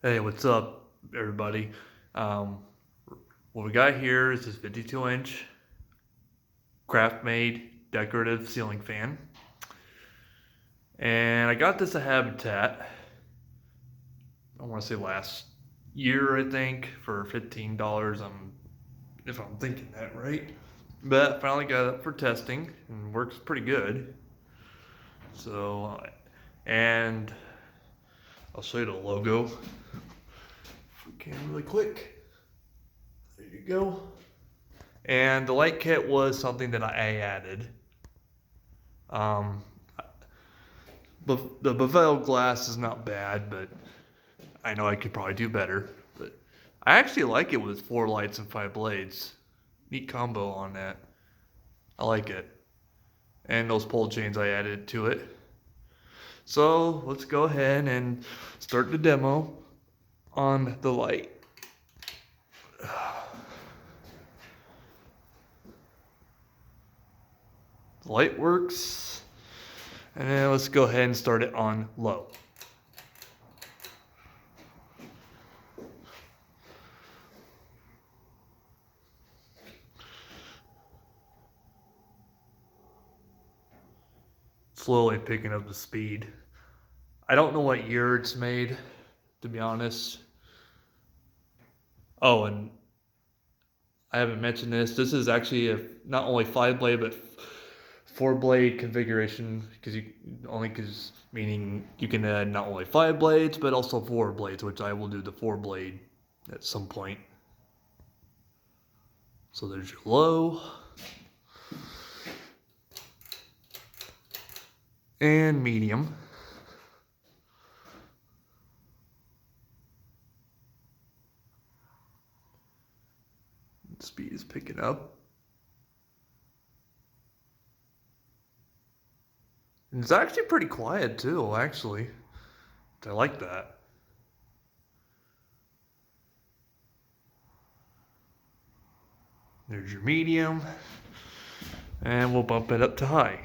Hey, what's up, everybody? Um, what we got here is this 52-inch Craftmade Decorative Ceiling Fan. And I got this at Habitat, I want to say last year, I think, for $15. If I'm thinking that right. But I finally got it for testing and works pretty good. So, and I'll show you the logo if we can really quick. There you go. And the light kit was something that I added. Um, but the beveled glass is not bad, but I know I could probably do better. But I actually like it with 4 lights and 5 blades. Neat combo on that. I like it. And those pole chains I added to it. So let's go ahead and start the demo on the light. The light works. And then let's go ahead and start it on low. Slowly picking up the speed. I don't know what year it's made, to be honest. Oh, and I haven't mentioned this. This is actually a not only 5 blade but 4 blade configuration because meaning you can add not only 5 blades but also 4 blades, which I will do the 4 blade at some point. So there's your low and medium. Speed is picking up. And it's actually pretty quiet too, actually. I like that. There's your medium. And we'll bump it up to high.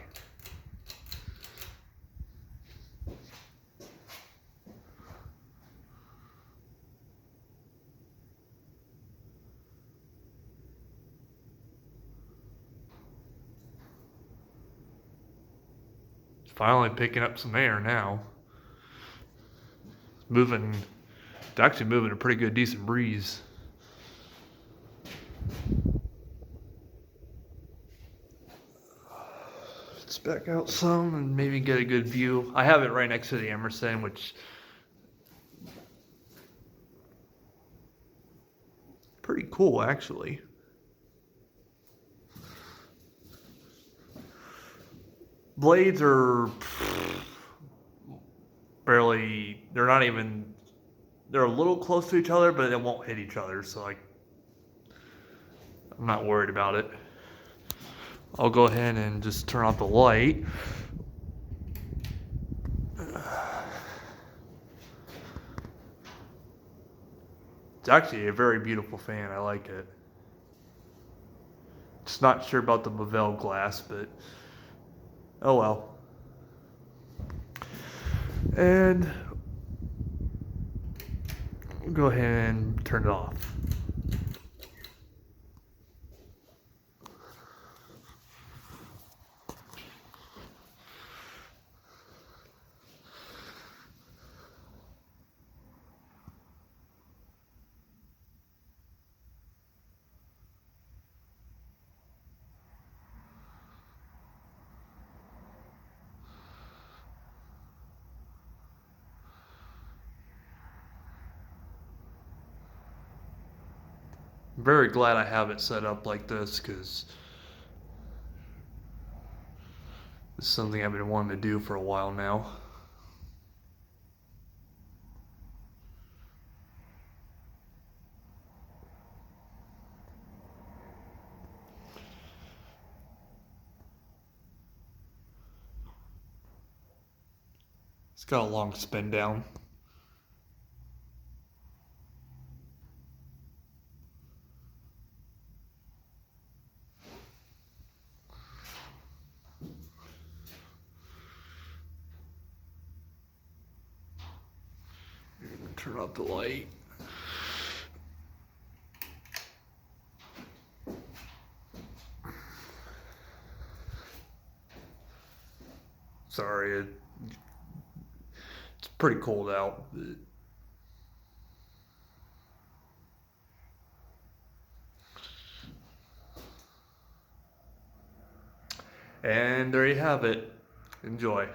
It's finally picking up some air now. It's actually moving a pretty good, decent breeze. Let's back out some and maybe get a good view. I have it right next to the Emerson, which pretty cool actually. Blades are barely, they're a little close to each other, but they won't hit each other, so I'm not worried about it. I'll go ahead and just turn off the light. It's actually a very beautiful fan. I like it. Just not sure about the beveled glass, but oh well. And we'll go ahead and turn it off. I'm very glad I have it set up like this because it's something I've been wanting to do for a while now. It's got a long spin down. Turn off the light. Sorry, it's pretty cold out. And there you have it. Enjoy.